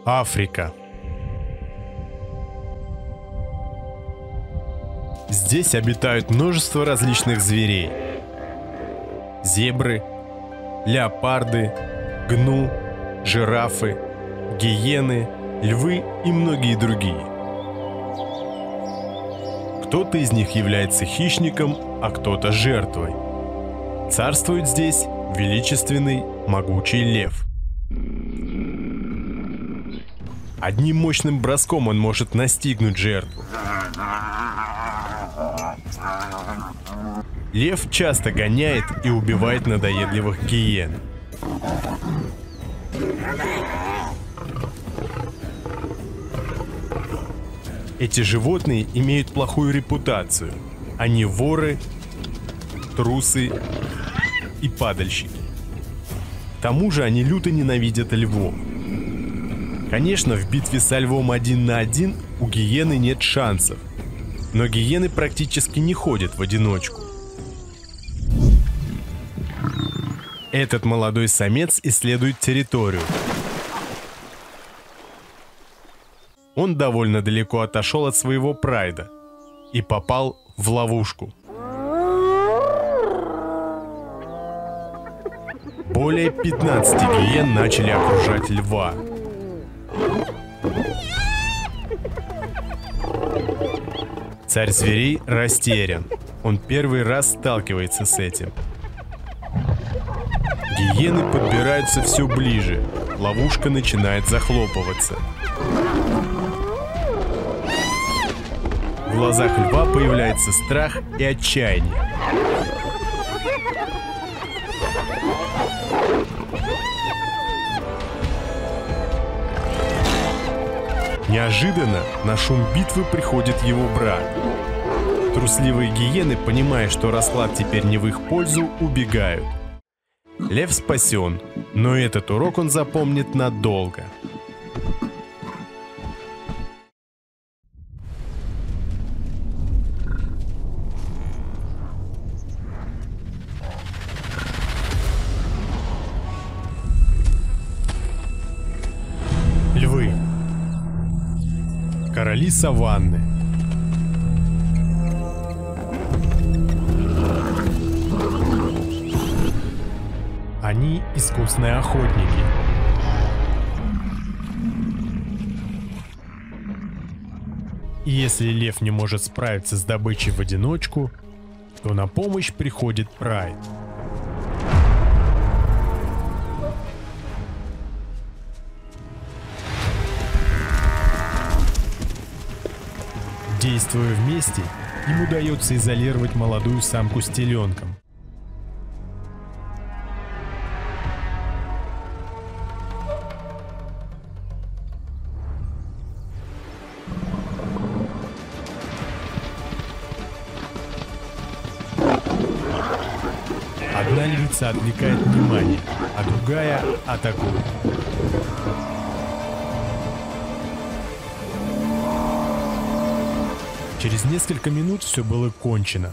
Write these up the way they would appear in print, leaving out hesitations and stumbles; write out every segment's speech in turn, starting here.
Африка. Здесь обитают множество различных зверей. Зебры, леопарды, гну, жирафы, гиены, львы и многие другие. Кто-то из них является хищником, а кто-то жертвой. Царствует здесь величественный, могучий лев. Одним мощным броском он может настигнуть жертву. Лев часто гоняет и убивает надоедливых гиен. Эти животные имеют плохую репутацию. Они воры, трусы и падальщики. К тому же они люто ненавидят львов. Конечно, в битве со львом 1 на 1 у гиены нет шансов, но гиены практически не ходят в одиночку. Этот молодой самец исследует территорию. Он довольно далеко отошел от своего прайда и попал в ловушку. Более 15 гиен начали окружать льва. Царь зверей растерян. Он первый раз сталкивается с этим. Гиены подбираются все ближе. Ловушка начинает захлопываться. В глазах льва появляется страх и отчаяние. Неожиданно на шум битвы приходит его брат. Трусливые гиены, понимая, что расклад теперь не в их пользу, убегают. Лев спасен, но этот урок он запомнит надолго. Львы. Короли саванны. Они искусные охотники. И если лев не может справиться с добычей в одиночку, то на помощь приходит прайд. Действуя вместе, им удается изолировать молодую самку с теленком. Одна львица отвлекает внимание, а другая атакует. Через несколько минут все было кончено.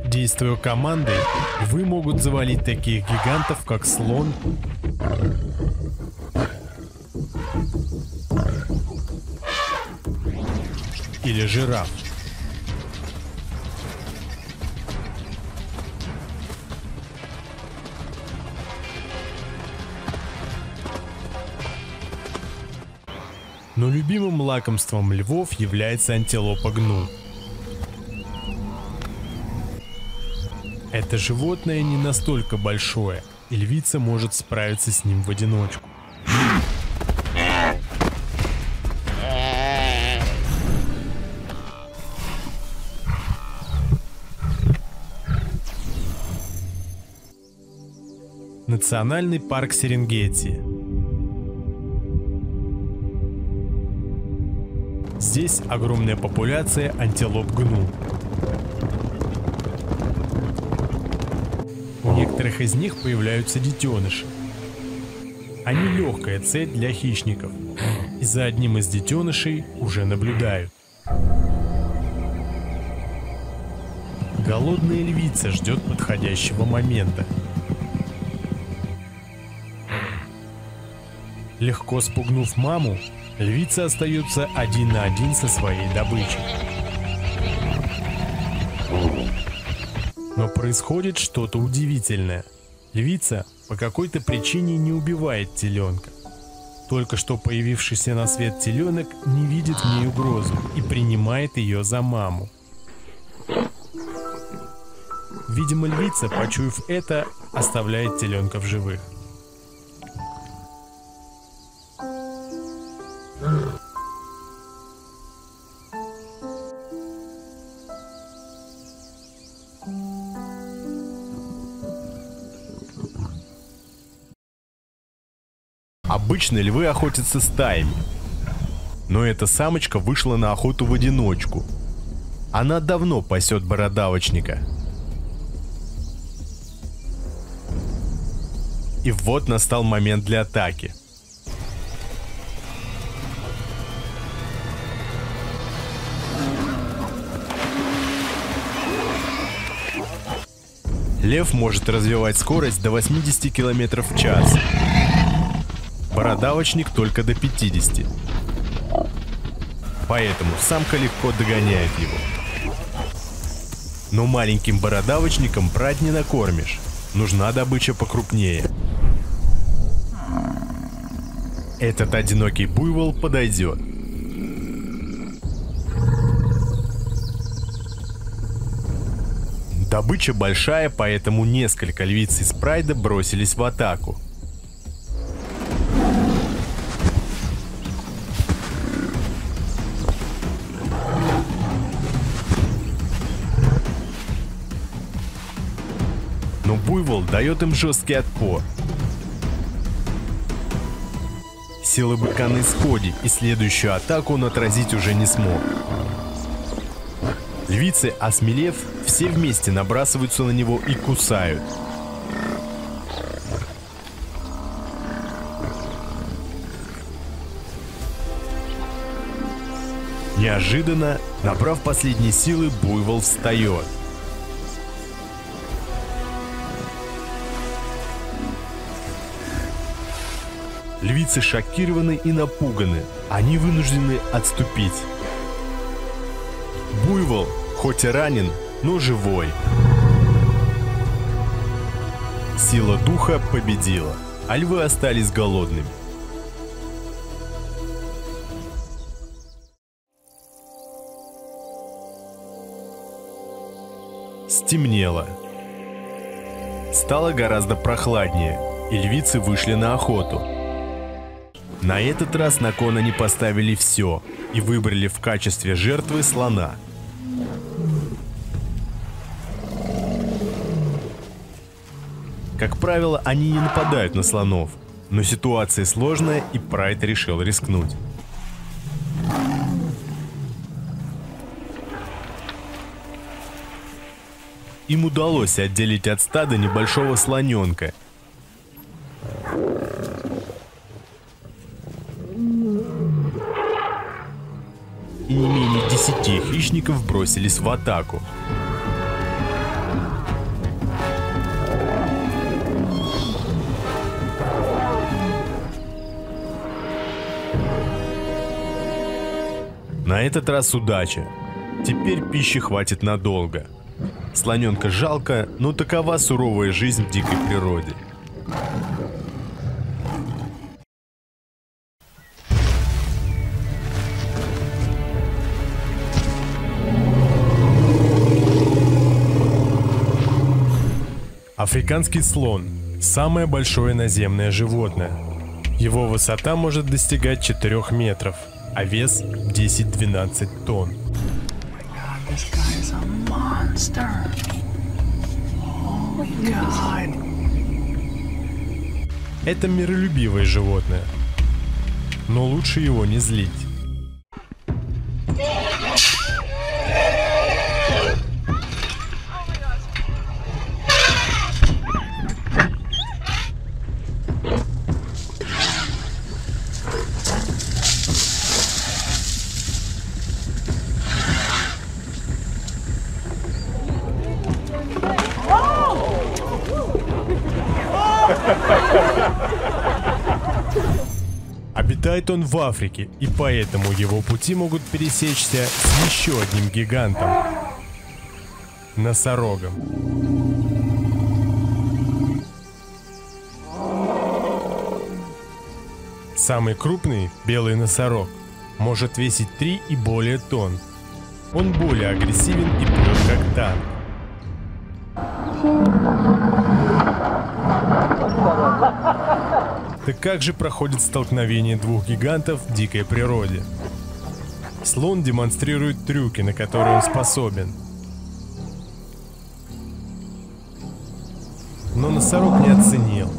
Действуя командой, львы могут завалить таких гигантов, как слон или жираф. Но любимым лакомством львов является антилопа гну. Это животное не настолько большое, и львица может справиться с ним в одиночку. Национальный парк Серенгети. Здесь огромная популяция антилоп гну. У некоторых из них появляются детеныши. Они легкая цель для хищников, и за одним из детенышей уже наблюдают. Голодная львица ждет подходящего момента. Легко спугнув маму, львица остается один на один со своей добычей. Но происходит что-то удивительное. Львица по какой-то причине не убивает теленка. Только что появившийся на свет теленок не видит в ней угрозу и принимает ее за маму. Видимо, львица, почуяв это, оставляет теленка в живых. Обычно львы охотятся стаями, но эта самочка вышла на охоту в одиночку. Она давно пасет бородавочника. И вот настал момент для атаки. Лев может развивать скорость до 80 км в час. Бородавочник только до 50. Поэтому самка легко догоняет его. Но маленьким бородавочником брать не накормишь. Нужна добыча покрупнее. Этот одинокий буйвол подойдет. Добыча большая, поэтому несколько львиц из прайда бросились в атаку. Но буйвол дает им жесткий отпор. Силы быка на исходе, и следующую атаку он отразить уже не смог. Львицы, осмелев, все вместе набрасываются на него и кусают. Неожиданно, набрав последние силы, буйвол встает. Львицы шокированы и напуганы. Они вынуждены отступить. Буйвол, хоть и ранен, но живой. Сила духа победила, а львы остались голодными. Стемнело. Стало гораздо прохладнее, и львицы вышли на охоту. На этот раз на кон они поставили все и выбрали в качестве жертвы слона. Как правило, они не нападают на слонов, но ситуация сложная, и Прайд решил рискнуть. Им удалось отделить от стада небольшого слоненка. И не менее 10 хищников бросились в атаку. На этот раз удача. Теперь пищи хватит надолго. Слоненка жалко, но такова суровая жизнь в дикой природе. Африканский слон – самое большое наземное животное. Его высота может достигать 4 метров, а вес 10-12 тонн. Это миролюбивое животное, но лучше его не злить. Обитает он в Африке, и поэтому его пути могут пересечься с еще одним гигантом – носорогом. Самый крупный, белый носорог, может весить 3 и более тонн. Он более агрессивен и прет как танк. Так как же проходит столкновение двух гигантов в дикой природе? Слон демонстрирует трюки, на которые он способен. Но носорог не оценил.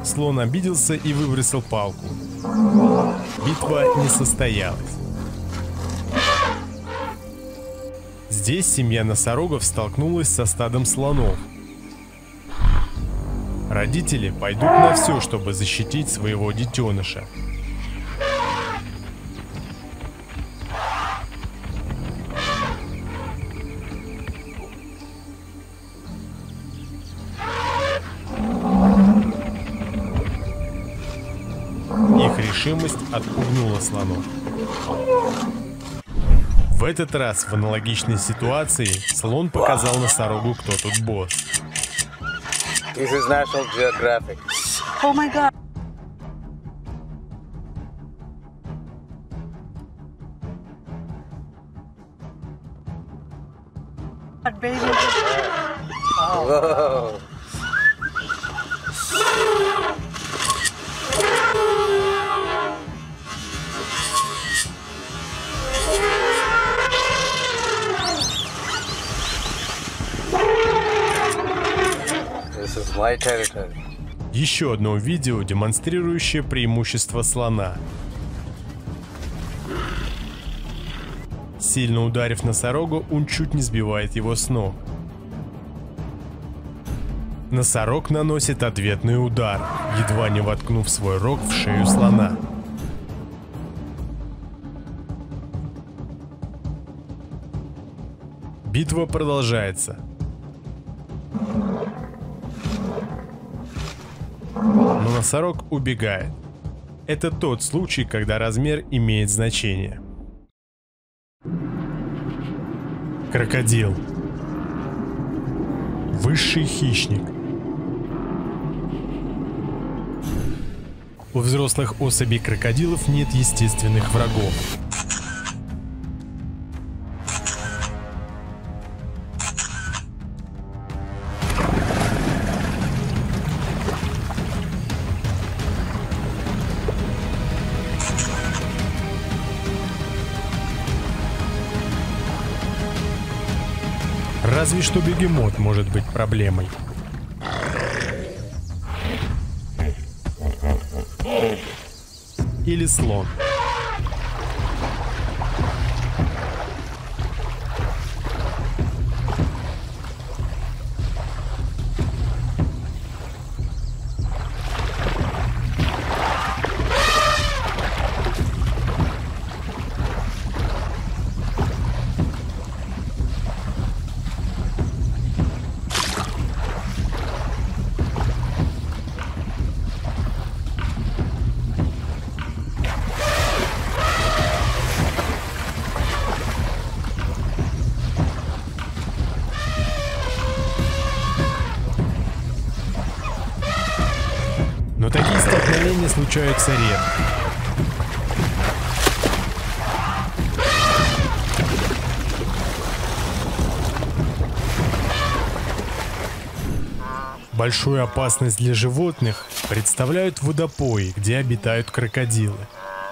Слон обиделся и выбросил палку. Битва не состоялась. Здесь семья носорогов столкнулась со стадом слонов. Родители пойдут на все, чтобы защитить своего детеныша. Их решимость отпугнула слонов. В этот раз в аналогичной ситуации слон показал носорогу, кто тут босс. This is National Geographic. Oh my god. Baby. Whoa. This is my territory. Еще одно видео, демонстрирующее преимущество слона. Сильно ударив носорога, он чуть не сбивает его с ног. Носорог наносит ответный удар, едва не воткнув свой рог в шею слона. Битва продолжается. Но носорог убегает. Это тот случай, когда размер имеет значение. Крокодил. Высший хищник. У взрослых особей крокодилов нет естественных врагов. Разве что бегемот может быть проблемой. Или слон. Но такие столкновения случаются редко. Большую опасность для животных представляют водопои, где обитают крокодилы.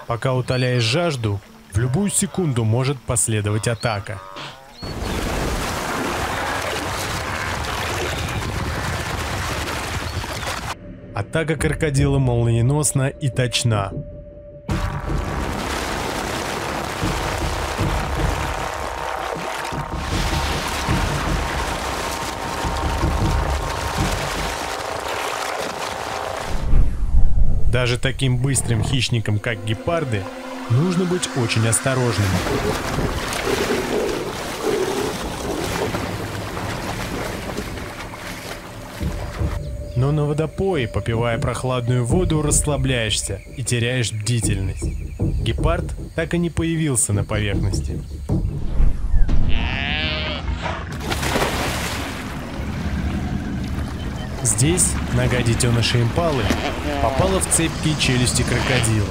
Пока утоляешь жажду, в любую секунду может последовать атака. Атака крокодила молниеносна и точна. Даже таким быстрым хищникам, как гепарды, нужно быть очень осторожным. Но на водопое, попивая прохладную воду, расслабляешься и теряешь бдительность. Гепард так и не появился на поверхности. Здесь нога детеныша импалы попала в цепкие челюсти крокодила.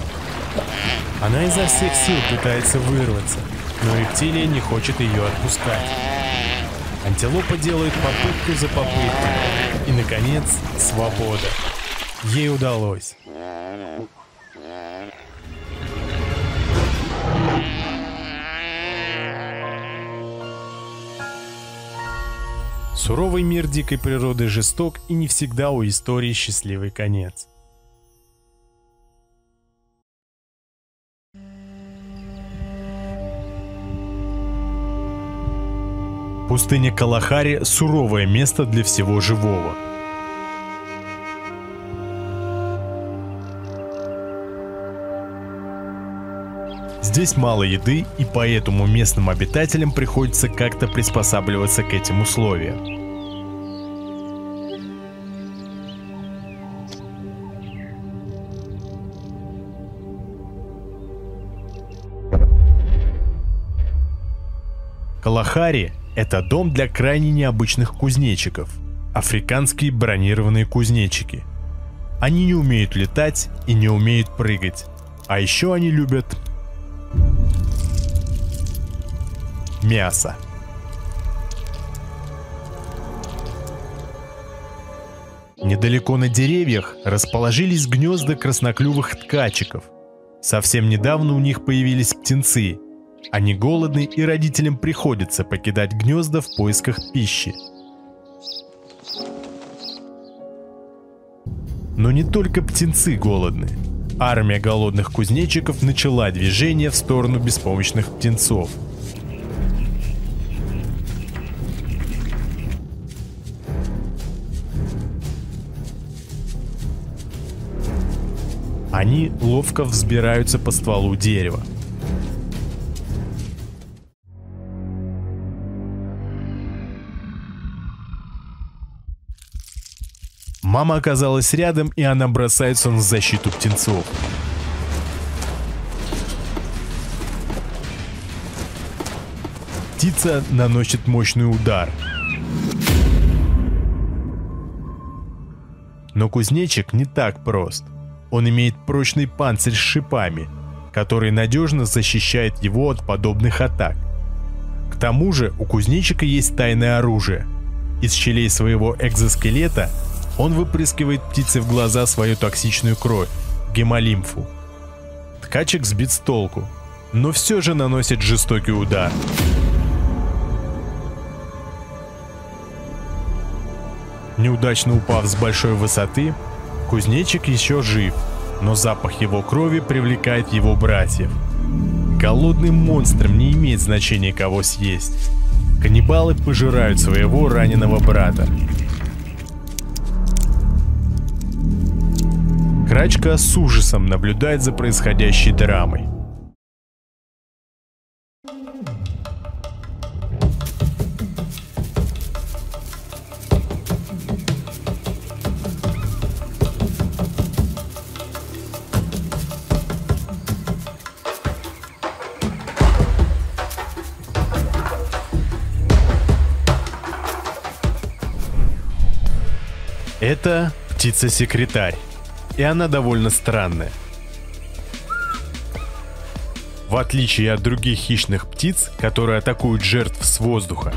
Она изо всех сил пытается вырваться, но рептилия не хочет ее отпускать. Антилопа делает попытку за попыткой, и, наконец, свобода. Ей удалось. Суровый мир дикой природы жесток, и не всегда у истории счастливый конец. Пустыня Калахари – суровое место для всего живого. Здесь мало еды, и поэтому местным обитателям приходится как-то приспосабливаться к этим условиям. Калахари – это дом для крайне необычных кузнечиков – африканские бронированные кузнечики. Они не умеют летать и не умеют прыгать, а еще они любят мясо. Недалеко на деревьях расположились гнезда красноклювых ткачиков. Совсем недавно у них появились птенцы. Они голодны, и родителям приходится покидать гнезда в поисках пищи. Но не только птенцы голодны. Армия голодных кузнечиков начала движение в сторону беспомощных птенцов. Они ловко взбираются по стволу дерева. Мама оказалась рядом, и она бросается на защиту птенцов. Птица наносит мощный удар. Но кузнечик не так прост. Он имеет прочный панцирь с шипами, который надежно защищает его от подобных атак. К тому же у кузнечика есть тайное оружие. Из щелей своего экзоскелета он выпрыскивает птице в глаза свою токсичную кровь – гемолимфу. Ткачик сбит с толку, но все же наносит жестокий удар. Неудачно упав с большой высоты, кузнечик еще жив, но запах его крови привлекает его братьев. Голодным монстрам не имеет значения, кого съесть. Каннибалы пожирают своего раненого брата. Крачка с ужасом наблюдает за происходящей драмой. Это птица-секретарь, и она довольно странная. В отличие от других хищных птиц, которые атакуют жертв с воздуха,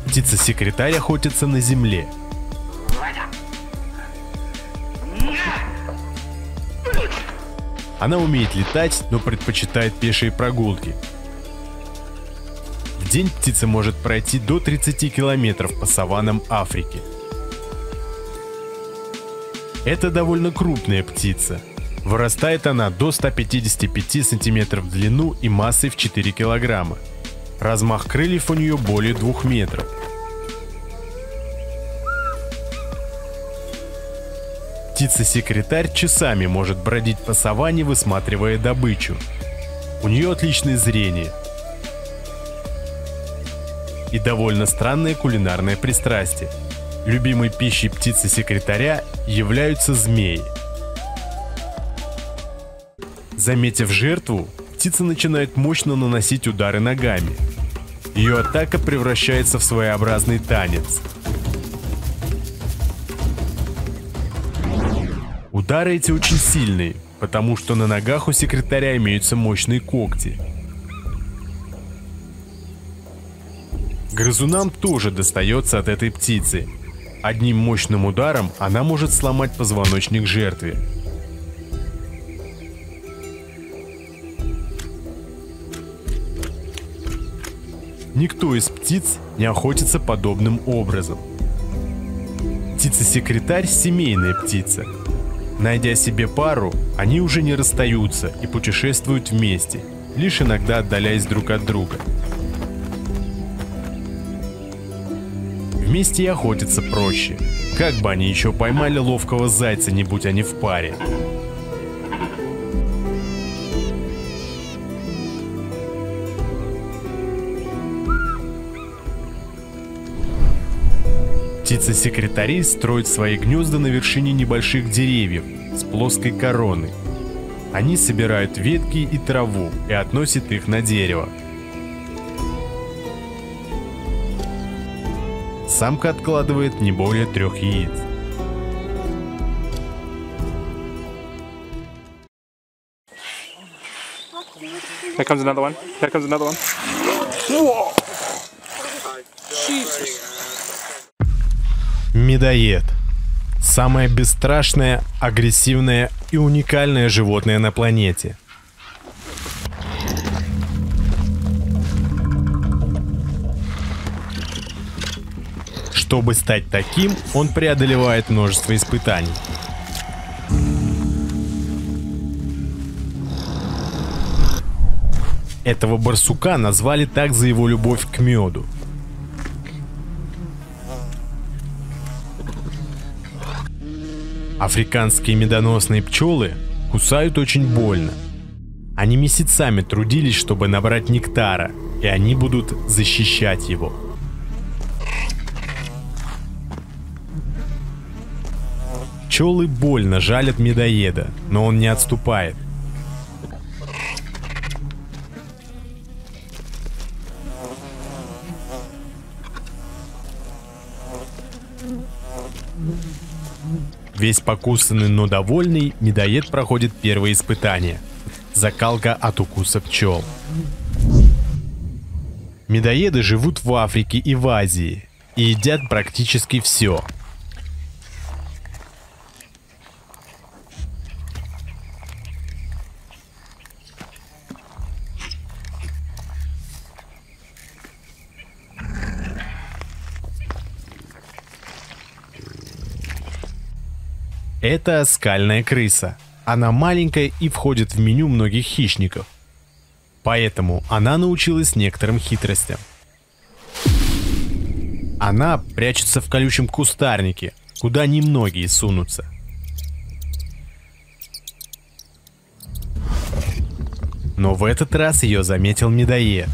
птица-секретарь охотится на земле. Она умеет летать, но предпочитает пешие прогулки. В день птица может пройти до 30 километров по саваннам Африки. Это довольно крупная птица. Вырастает она до 155 сантиметров в длину и массой в 4 килограмма. Размах крыльев у нее более 2 метров. Птица-секретарь часами может бродить по саванне, высматривая добычу. У нее отличное зрение. и довольно странное кулинарное пристрастие. Любимой пищей птицы-секретаря являются змеи. Заметив жертву, птица начинает мощно наносить удары ногами. Ее атака превращается в своеобразный танец. Удары эти очень сильные, потому что на ногах у секретаря имеются мощные когти. Грызунам тоже достается от этой птицы. Одним мощным ударом она может сломать позвоночник жертве. Никто из птиц не охотится подобным образом. Птица-секретарь – семейная птица. Найдя себе пару, они уже не расстаются и путешествуют вместе, лишь иногда отдаляясь друг от друга. Вместе и охотиться проще. Как бы они еще поймали ловкого зайца, не будь они в паре. Птицы-секретари строят свои гнезда на вершине небольших деревьев с плоской короной. Они собирают ветки и траву и относят их на дерево. Самка откладывает не более 3 яиц. Here comes another one. Here comes another one. Whoa! Jesus. Медоед. Самое бесстрашное, агрессивное и уникальное животное на планете. Чтобы стать таким, он преодолевает множество испытаний. Этого барсука назвали так за его любовь к меду. Африканские медоносные пчелы кусают очень больно. Они месяцами трудились, чтобы набрать нектара, и они будут защищать его. Пчелы больно жалят медоеда, но он не отступает. Весь покусанный, но довольный, медоед проходит первое испытание – закалка от укуса пчел. Медоеды живут в Африке и в Азии и едят практически все. Это скальная крыса. Она маленькая и входит в меню многих хищников. Поэтому она научилась некоторым хитростям. Она прячется в колючем кустарнике, куда немногие сунутся. Но в этот раз ее заметил медоед.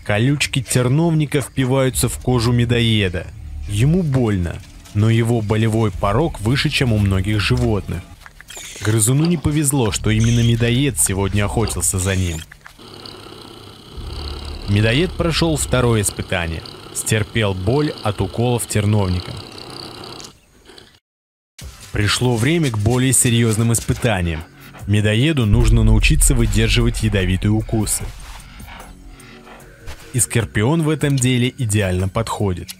Колючки терновника впиваются в кожу медоеда. Ему больно, но его болевой порог выше, чем у многих животных. Грызуну не повезло, что именно медоед сегодня охотился за ним. Медоед прошел второе испытание, стерпел боль от уколов терновника. Пришло время к более серьезным испытаниям. Медоеду нужно научиться выдерживать ядовитые укусы. И скорпион в этом деле идеально подходит.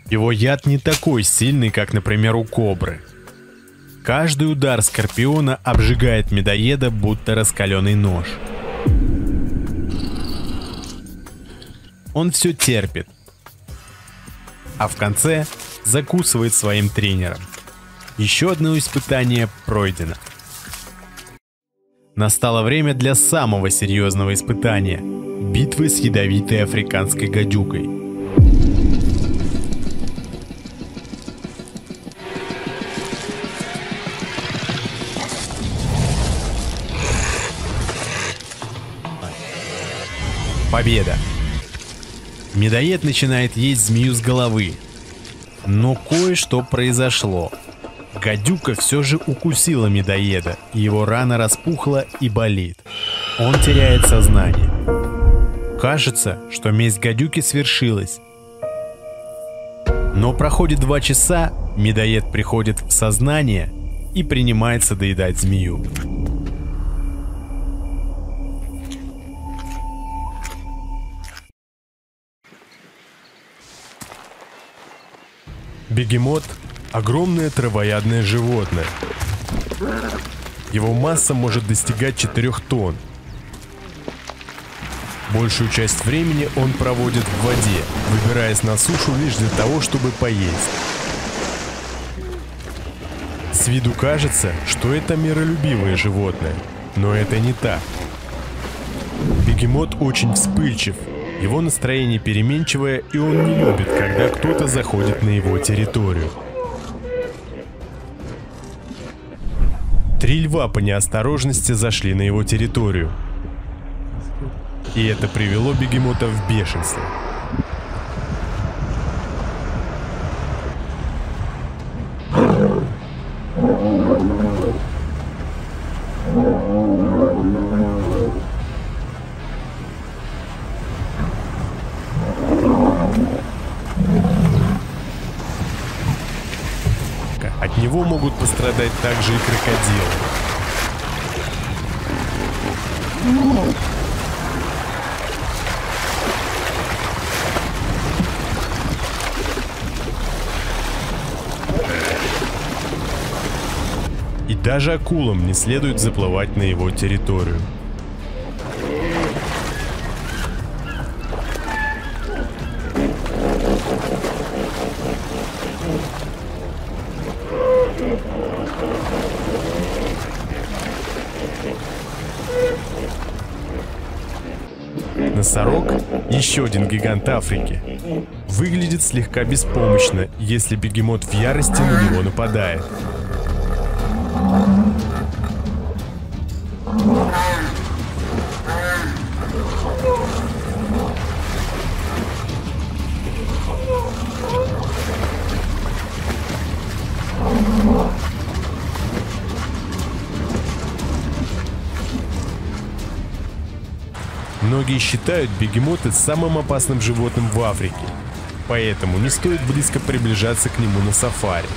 Его яд не такой сильный, как, например, у кобры. Каждый удар скорпиона обжигает медоеда, будто раскаленный нож. Он все терпит, а в конце закусывает своим тренером. Еще одно испытание пройдено. Настало время для самого серьезного испытания – битвы с ядовитой африканской гадюкой. Победа! Медоед начинает есть змею с головы. Но кое-что произошло. Гадюка все же укусила медоеда, и его рана распухла и болит. Он теряет сознание. Кажется, что месть гадюки свершилась. Но проходит 2 часа, медоед приходит в сознание и принимается доедать змею. Бегемот – огромное травоядное животное. Его масса может достигать 4 тонн. Большую часть времени он проводит в воде, выбираясь на сушу лишь для того, чтобы поесть. С виду кажется, что это миролюбивое животное, но это не так. Бегемот очень вспыльчив, его настроение переменчивое, и он не любит, когда кто-то заходит на его территорию. 3 льва по неосторожности зашли на его территорию. И это привело бегемота в бешенство. От него могут пострадать также и крокодилы. И даже акулам не следует заплывать на его территорию. Носорог, еще один гигант Африки, выглядит слегка беспомощно, если бегемот в ярости на него нападает. Многие считают бегемота самым опасным животным в Африке, поэтому не стоит близко приближаться к нему на сафари.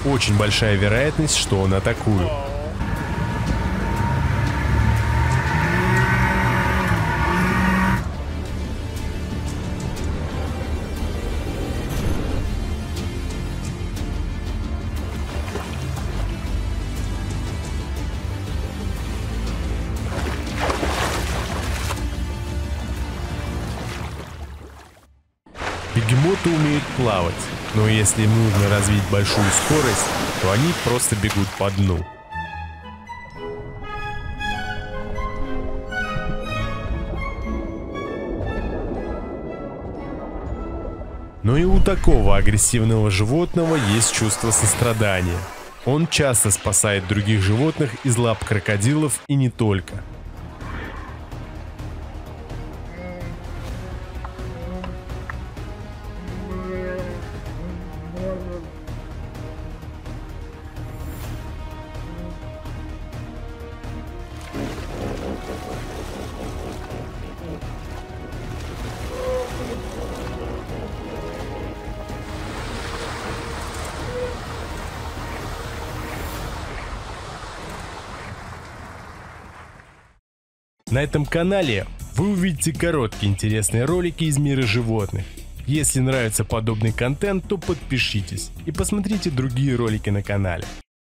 Очень большая вероятность, что он атакует. Бегемоты умеют плавать, но если им нужно развить большую скорость, то они просто бегут по дну. Но и у такого агрессивного животного есть чувство сострадания. Он часто спасает других животных из лап крокодилов и не только. На этом канале вы увидите короткие интересные ролики из мира животных. Если нравится подобный контент, то подпишитесь и посмотрите другие ролики на канале.